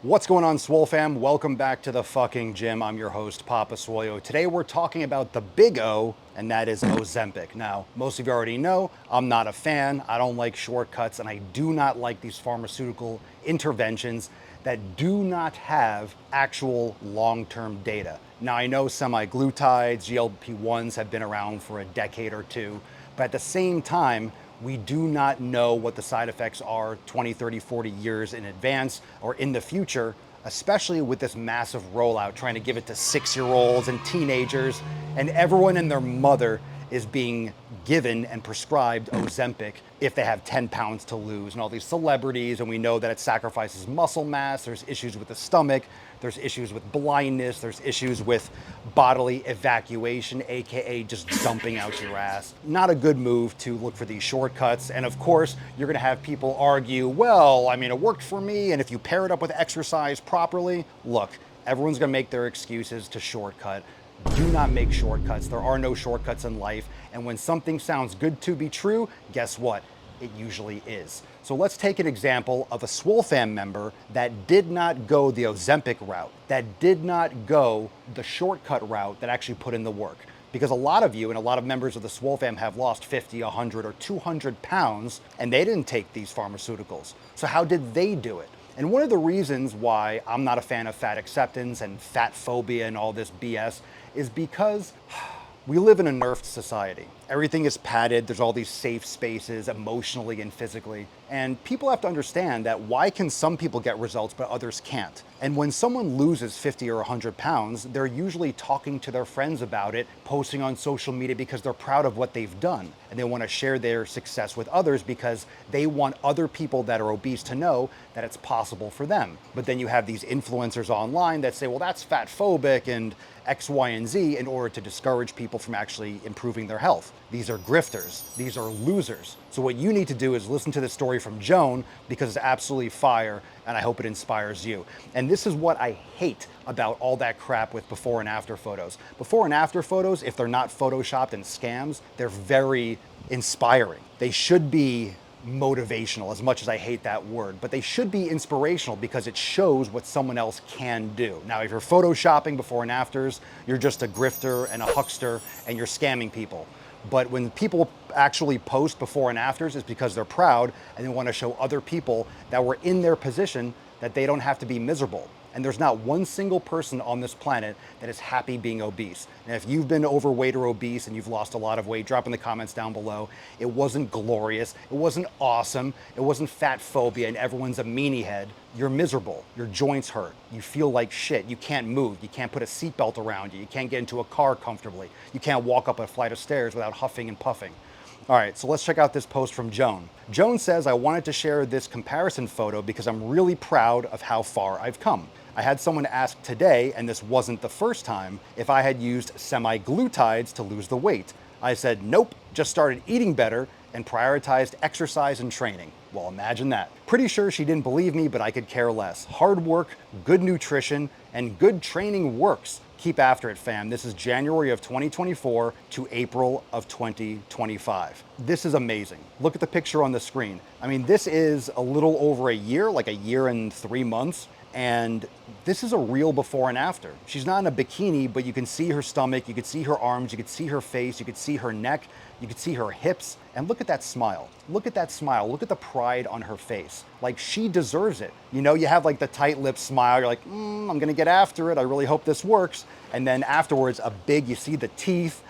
What's going on, SWOLE fam? Welcome back to the fucking gym. I'm your host, Papa Swoyo. Today we're talking about the big O, and that is Ozempic. Now, most of you already know, I'm not a fan. I don't like shortcuts, and I do not like these pharmaceutical interventions that do not have actual long-term data. Now, I know semaglutides, GLP-1s have been around for a decade or two, but at the same time, we do not know what the side effects are 20, 30, 40 years in advance or in the future, especially with this massive rollout, trying to give it to 6-year-olds and teenagers, and everyone and their mother is being given and prescribed Ozempic if they have 10 pounds to lose, and all these celebrities, and we know that it sacrifices muscle mass. There's issues with the stomach, there's issues with blindness, there's issues with bodily evacuation, aka just dumping out your ass. Not a good move to look for these shortcuts, and of course you're gonna have people argue, well, I mean, it worked for me, and if you pair it up with exercise properly, look, everyone's gonna make their excuses to shortcut. Do not make shortcuts. There are no shortcuts in life. And when something sounds good to be true, guess what? It usually is. So let's take an example of a SWOLE fam member that did not go the Ozempic route, that did not go the shortcut route, that actually put in the work. Because a lot of you and a lot of members of the SWOLE fam have lost 50, 100, or 200 pounds, and they didn't take these pharmaceuticals. So how did they do it? And one of the reasons why I'm not a fan of fat acceptance and fat phobia and all this BS is because we live in a nerfed society. Everything is padded, there's all these safe spaces emotionally and physically. And people have to understand that why can some people get results but others can't? And when someone loses 50 or 100 pounds, they're usually talking to their friends about it, posting on social media because they're proud of what they've done. And they want to share their success with others because they want other people that are obese to know that it's possible for them. But then you have these influencers online that say, well, that's fat phobic and X, Y, and Z in order to discourage people from actually improving their health. These are grifters. These are losers. So what you need to do is listen to the story from Joan because it's absolutely fire, and I hope it inspires you. And this is what I hate about all that crap with before and after photos. Before and after photos, if they're not photoshopped and scams, they're very inspiring. They should be motivational, as much as I hate that word, but they should be inspirational because it shows what someone else can do. Now, if you're photoshopping before and afters, you're just a grifter and a huckster and you're scamming people. But when people actually post before and afters, it's because they're proud and they want to show other people that were in their position that they don't have to be miserable. And there's not one single person on this planet that is happy being obese. And if you've been overweight or obese and you've lost a lot of weight, drop in the comments down below. It wasn't glorious. It wasn't awesome. It wasn't fat phobia and everyone's a meanie head. You're miserable. Your joints hurt. You feel like shit. You can't move. You can't put a seatbelt around you. You can't get into a car comfortably. You can't walk up a flight of stairs without huffing and puffing. All right, so let's check out this post from Joan. Joan says, I wanted to share this comparison photo because I'm really proud of how far I've come. I had someone ask today, and this wasn't the first time, if I had used semaglutides to lose the weight. I said, nope, just started eating better and prioritized exercise and training. Well, imagine that. Pretty sure she didn't believe me, but I could care less. Hard work, good nutrition, and good training works. Keep after it, fam. This is January of 2024 to April of 2025. This is amazing. Look at the picture on the screen. I mean, this is a little over a year, like a year and 3 months. And this is a real before and after. She's not in a bikini, but you can see her stomach, you can see her arms, you can see her face, you can see her neck, you can see her hips. And look at that smile. Look at that smile. Look at the pride on her face. Like, she deserves it. You know, you have like the tight lip smile. You're like, I'm gonna get after it. I really hope this works. And then afterwards, you see the teeth,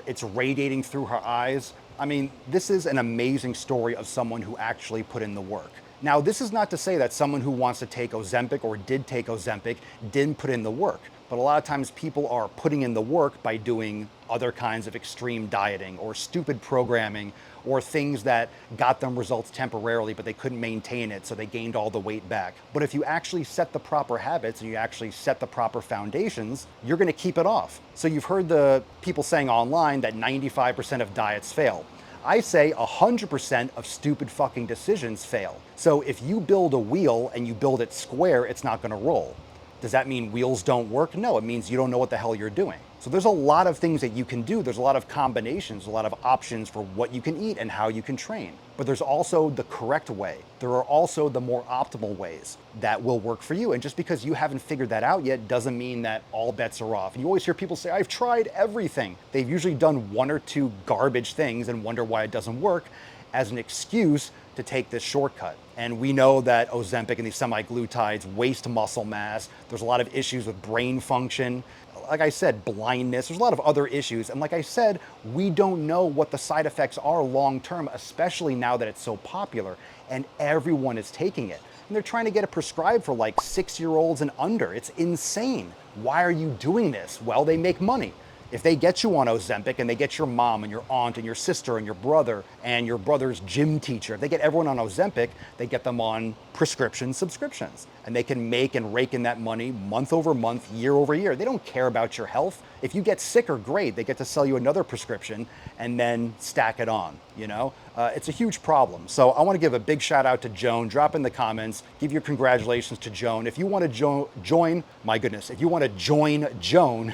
it's radiating through her eyes. I mean, this is an amazing story of someone who actually put in the work. Now, this is not to say that someone who wants to take Ozempic or did take Ozempic didn't put in the work. But a lot of times people are putting in the work by doing other kinds of extreme dieting or stupid programming or things that got them results temporarily, but they couldn't maintain it, so they gained all the weight back. But if you actually set the proper habits and you actually set the proper foundations, you're gonna keep it off. So you've heard the people saying online that 95% of diets fail. I say 100% of stupid fucking decisions fail. So if you build a wheel and you build it square, it's not gonna roll. Does that mean wheels don't work? No, it means you don't know what the hell you're doing. So there's a lot of things that you can do. There's a lot of combinations, a lot of options for what you can eat and how you can train. But there's also the correct way. There are also the more optimal ways that will work for you. And just because you haven't figured that out yet doesn't mean that all bets are off. And you always hear people say, I've tried everything. They've usually done one or two garbage things and wonder why it doesn't work as an excuse to take this shortcut. And we know that Ozempic and these semaglutides waste muscle mass. There's a lot of issues with brain function. Like I said, blindness, there's a lot of other issues. And like I said, we don't know what the side effects are long-term, especially now that it's so popular and everyone is taking it. And they're trying to get it prescribed for like 6-year-olds and under. It's insane. Why are you doing this? Well, they make money. If they get you on Ozempic and they get your mom and your aunt and your sister and your brother's gym teacher, if they get everyone on Ozempic, they get them on prescription subscriptions. And they can make and rake in that money month over month, year over year. They don't care about your health. If you get sicker, great. They get to sell you another prescription and then stack it on, you know? It's a huge problem. So I want to give a big shout out to Joan. Drop in the comments, give your congratulations to Joan. If you want to join, my goodness, if you want to join Joan,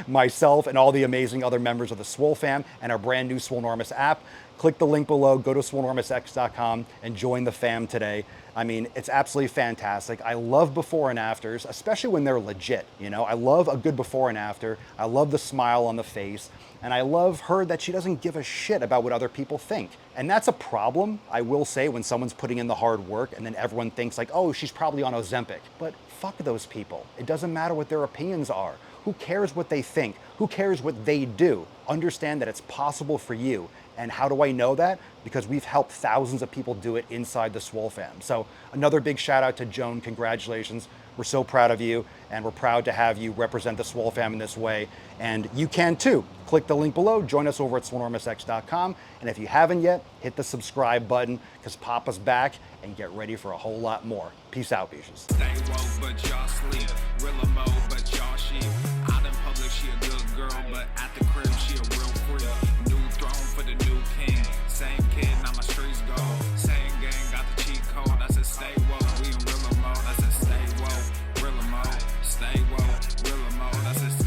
myself and all the amazing other members of the SWOLE fam and our brand new Swolenormous app, click the link below, go to swolenormousx.com and join the fam today. I mean, it's absolutely fantastic. I love before and afters, especially when they're legit, you know? I love a good before and after. I love the smile on the face. And I love her that she doesn't give a shit about what other people think. And that's a problem, I will say, when someone's putting in the hard work and then everyone thinks like, oh, she's probably on Ozempic. But fuck those people. It doesn't matter what their opinions are. Who cares what they think? Who cares what they do? Understand that it's possible for you. And how do I know that? Because we've helped thousands of people do it inside the SWOLE fam. So another big shout out to Joan. Congratulations. We're so proud of you, and we're proud to have you represent the SWOLE fam in this way. And you can too. Click the link below, join us over at swolenormousx.com. And if you haven't yet, hit the subscribe button, because Papa's back, and get ready for a whole lot more. Peace out, bitches.